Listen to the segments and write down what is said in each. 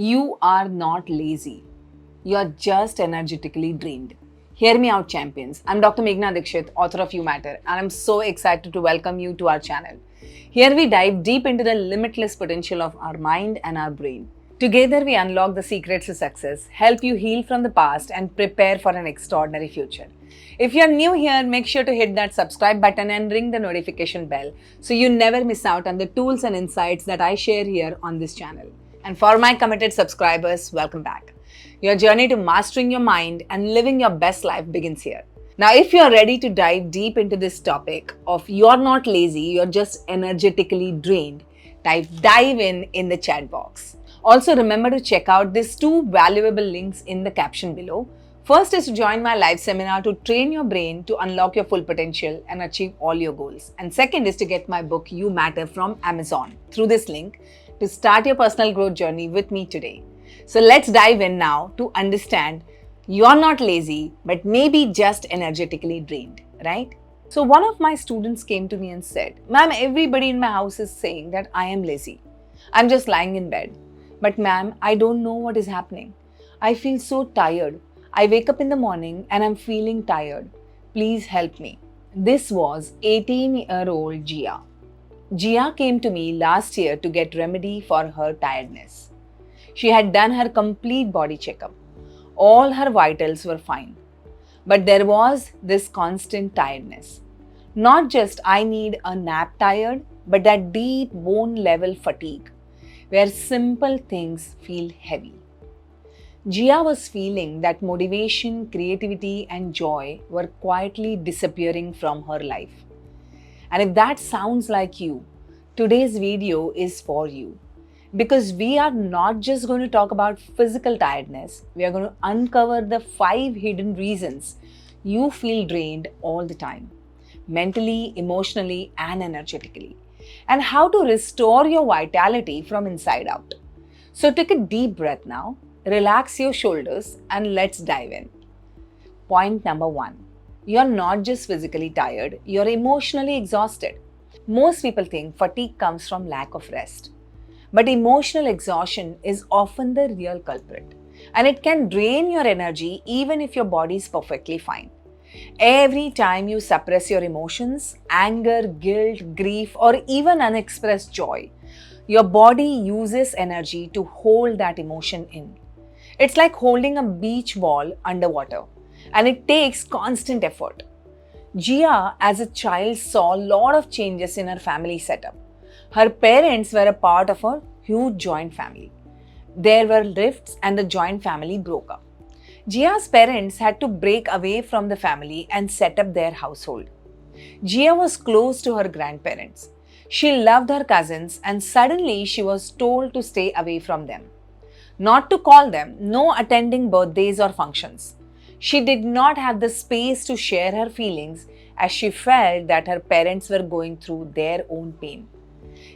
You are not lazy. You are just energetically drained. Hear me out, champions. I'm Dr. Meghna Dikshit, author of You Matter, and I'm so excited to welcome you to our channel. Here we dive deep into the limitless potential of our mind and our brain. Together we unlock the secrets to success, help you heal from the past, and prepare for an extraordinary future. If you're new here, make sure to hit that subscribe button and ring the notification bell so you never miss out on the tools and insights that I share here on this channel. And for my committed subscribers, welcome back. Your journey to mastering your mind and living your best life begins here. Now, if you're ready to dive deep into this topic of you're not lazy, you're just energetically drained, type dive in the chat box. Also, remember to check out these two valuable links in the caption below. First is to join my live seminar to train your brain to unlock your full potential and achieve all your goals. And second is to get my book You Matter from Amazon through this link to start your personal growth journey with me today. So let's dive in now to understand you're not lazy, but maybe just energetically drained, right? So one of my students came to me and said, "Ma'am, everybody in my house is saying that I am lazy. I'm just lying in bed. But ma'am, I don't know what is happening. I feel so tired. I wake up in the morning and I'm feeling tired. Please help me." This was 18-year-old Gia. Gia came to me last year to get remedy for her tiredness. She had done her complete body checkup. All her vitals were fine. But there was this constant tiredness. Not just I need a nap tired, but that deep bone level fatigue, where simple things feel heavy. Gia was feeling that motivation, creativity, and joy were quietly disappearing from her life. And if that sounds like you, today's video is for you. Because we are not just going to talk about physical tiredness, we are going to uncover the 5 hidden reasons you feel drained all the time, mentally, emotionally, and energetically, and how to restore your vitality from inside out. So take a deep breath now, relax your shoulders, and let's dive in. Point number 1. You're not just physically tired, you're emotionally exhausted. Most people think fatigue comes from lack of rest. But emotional exhaustion is often the real culprit. And it can drain your energy even if your body is perfectly fine. Every time you suppress your emotions, anger, guilt, grief, or even unexpressed joy, your body uses energy to hold that emotion in. It's like holding a beach ball underwater, and it takes constant effort. Gia, as a child, saw a lot of changes in her family setup. Her parents were a part of a huge joint family. There were rifts and the joint family broke up. Gia's parents had to break away from the family and set up their household. Gia was close to her grandparents. She loved her cousins, and suddenly she was told to stay away from them. Not to call them, no attending birthdays or functions. She did not have the space to share her feelings as she felt that her parents were going through their own pain.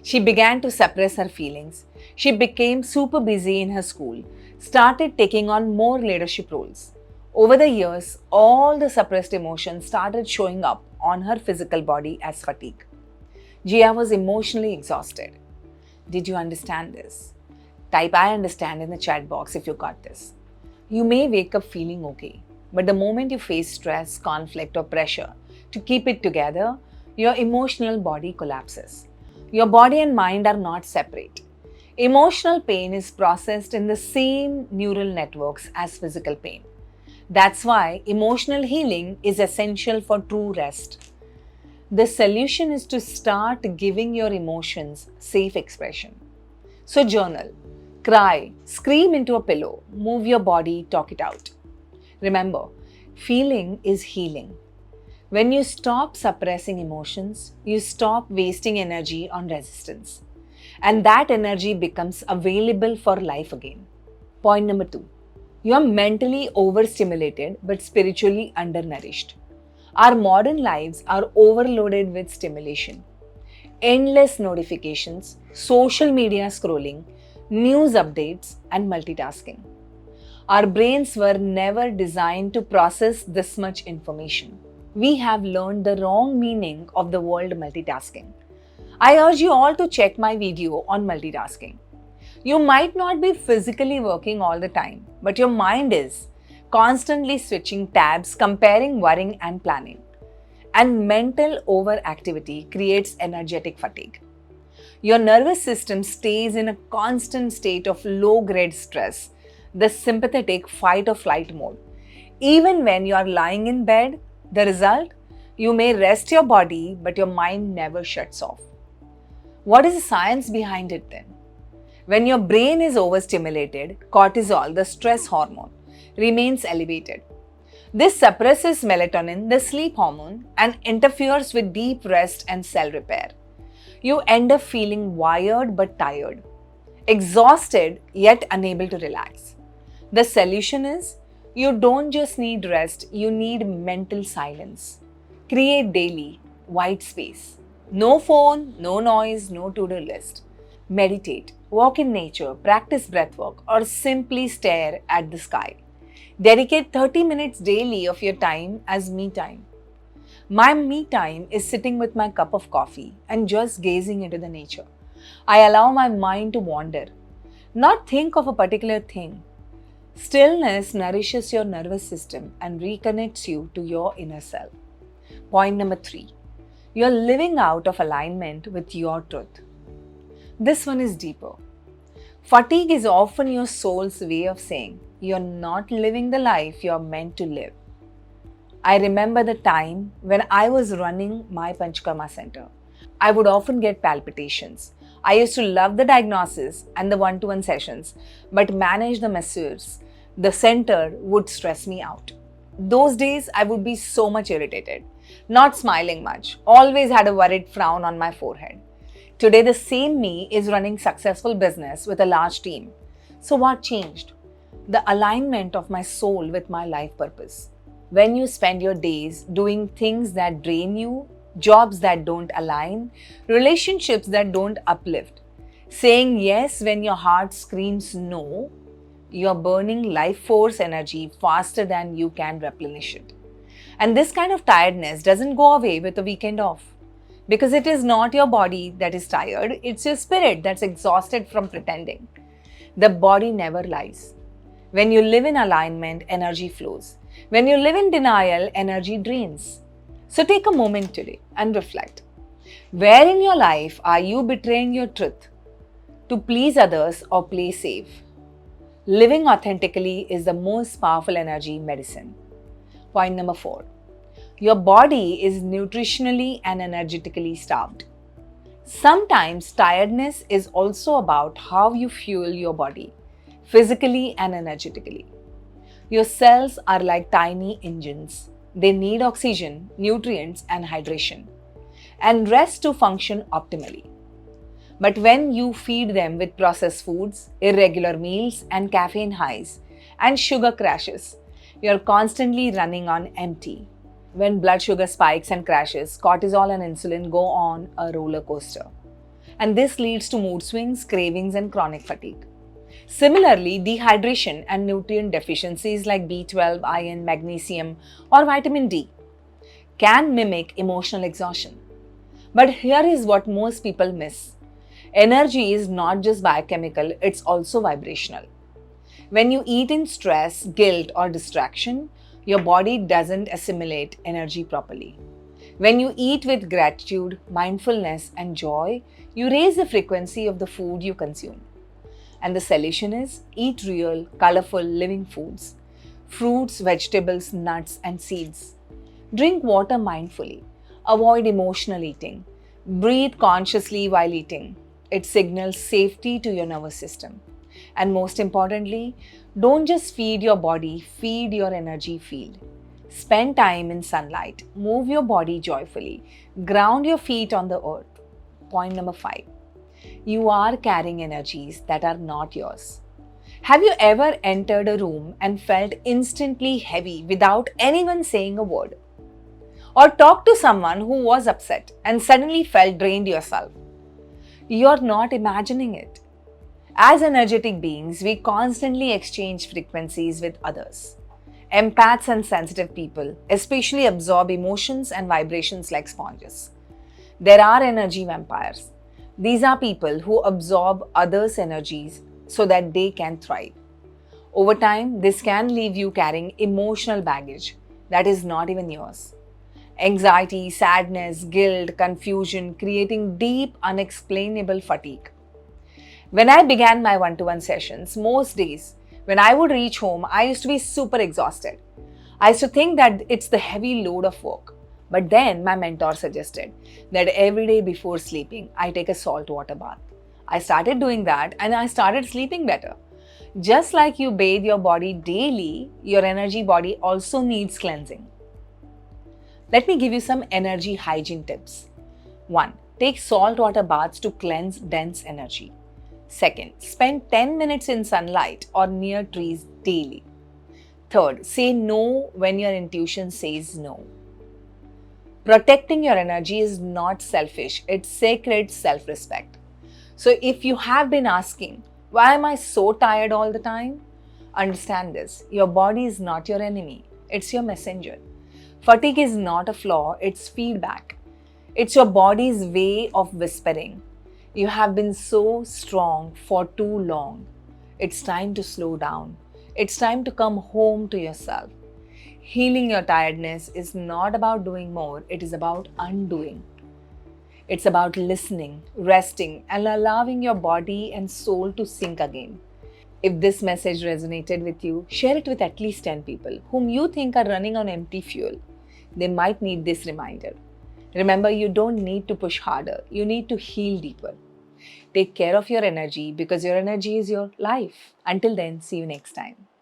She began to suppress her feelings. She became super busy in her school, started taking on more leadership roles. Over the years, all the suppressed emotions started showing up on her physical body as fatigue. Gia was emotionally exhausted. Did you understand this? Type I understand in the chat box if you got this. You may wake up feeling okay, but the moment you face stress, conflict, or pressure to keep it together, your emotional body collapses. Your body and mind are not separate. Emotional pain is processed in the same neural networks as physical pain. That's why emotional healing is essential for true rest. The solution is to start giving your emotions safe expression. So journal, cry, scream into a pillow, move your body, talk it out. Remember, feeling is healing. When you stop suppressing emotions, you stop wasting energy on resistance. And that energy becomes available for life again. Point number 2. You are mentally overstimulated but spiritually undernourished. Our modern lives are overloaded with stimulation. Endless notifications, social media scrolling, news updates, and multitasking. Our brains were never designed to process this much information. We have learned the wrong meaning of the word multitasking. I urge you all to check my video on multitasking. You might not be physically working all the time, but your mind is constantly switching tabs, comparing, worrying, and planning. And mental overactivity creates energetic fatigue. Your nervous system stays in a constant state of low grade stress, the sympathetic fight or flight mode. Even when you are lying in bed, the result? You may rest your body, but your mind never shuts off. What is the science behind it then? When your brain is overstimulated, cortisol, the stress hormone, remains elevated. This suppresses melatonin, the sleep hormone, and interferes with deep rest and cell repair. You end up feeling wired but tired, exhausted yet unable to relax. The solution is you don't just need rest, you need mental silence. Create daily white space. No phone, no noise, no to-do list. Meditate, walk in nature, practice breathwork, or simply stare at the sky. Dedicate 30 minutes daily of your time as me time. My me time is sitting with my cup of coffee and just gazing into the nature. I allow my mind to wander, not think of a particular thing. Stillness nourishes your nervous system and reconnects you to your inner self. Point number 3. You're living out of alignment with your truth. This one is deeper. Fatigue is often your soul's way of saying you're not living the life you're meant to live. I remember the time when I was running my Panchkarma center. I would often get palpitations. I used to love the diagnosis and the one-to-one sessions, but manage the masseurs. The center would stress me out. Those days, I would be so much irritated, not smiling much, always had a worried frown on my forehead. Today, the same me is running successful business with a large team. So what changed? The alignment of my soul with my life purpose. When you spend your days doing things that drain you, jobs that don't align, relationships that don't uplift, saying yes when your heart screams no, you're burning life force energy faster than you can replenish it. And this kind of tiredness doesn't go away with a weekend off. Because it is not your body that is tired, it's your spirit that's exhausted from pretending. The body never lies. When you live in alignment, energy flows. When you live in denial, energy drains. So take a moment today and reflect. Where in your life are you betraying your truth to please others or play safe? Living authentically is the most powerful energy medicine. Point number 4. Your body is nutritionally and energetically starved. Sometimes tiredness is also about how you fuel your body, physically and energetically. Your cells are like tiny engines. They need oxygen, nutrients, and hydration, and rest to function optimally. But when you feed them with processed foods, irregular meals, and caffeine highs, and sugar crashes, you're constantly running on empty. When blood sugar spikes and crashes, cortisol and insulin go on a roller coaster. And this leads to mood swings, cravings, and chronic fatigue. Similarly, dehydration and nutrient deficiencies like B12, iron, magnesium, or vitamin D can mimic emotional exhaustion. But here is what most people miss. Energy is not just biochemical, it's also vibrational. When you eat in stress, guilt, or distraction, your body doesn't assimilate energy properly. When you eat with gratitude, mindfulness, and joy, you raise the frequency of the food you consume. And the solution is eat real, colorful, living foods. Fruits, vegetables, nuts, and seeds. Drink water mindfully. Avoid emotional eating. Breathe consciously while eating. It signals safety to your nervous system. And most importantly, don't just feed your body, feed your energy field. Spend time in sunlight. Move your body joyfully. Ground your feet on the earth. Point number 5. You are carrying energies that are not yours. Have you ever entered a room and felt instantly heavy without anyone saying a word? Or talked to someone who was upset and suddenly felt drained yourself? You're not imagining it. As energetic beings, we constantly exchange frequencies with others. Empaths and sensitive people especially absorb emotions and vibrations like sponges. There are energy vampires. These are people who absorb others' energies so that they can thrive. Over time, this can leave you carrying emotional baggage that is not even yours. Anxiety, sadness, guilt, confusion, creating deep, unexplainable fatigue. When I began my one to one sessions, most days when I would reach home, I used to be super exhausted. I used to think that it's the heavy load of work. But then my mentor suggested that every day before sleeping, I take a salt water bath. I started doing that and I started sleeping better. Just like you bathe your body daily, your energy body also needs cleansing. Let me give you some energy hygiene tips. 1. Take salt water baths to cleanse dense energy. Second, spend 10 minutes in sunlight or near trees daily. Third, say no when your intuition says no. Protecting your energy is not selfish, it's sacred self respect. So, if you have been asking, why am I so tired all the time? Understand this, your body is not your enemy, it's your messenger. Fatigue is not a flaw, it's feedback. It's your body's way of whispering. You have been so strong for too long. It's time to slow down. It's time to come home to yourself. Healing your tiredness is not about doing more, it is about undoing. It's about listening, resting, and allowing your body and soul to sync again. If this message resonated with you, share it with at least 10 people whom you think are running on empty fuel. They might need this reminder. Remember, you don't need to push harder, you need to heal deeper. Take care of your energy because your energy is your life. Until then, see you next time.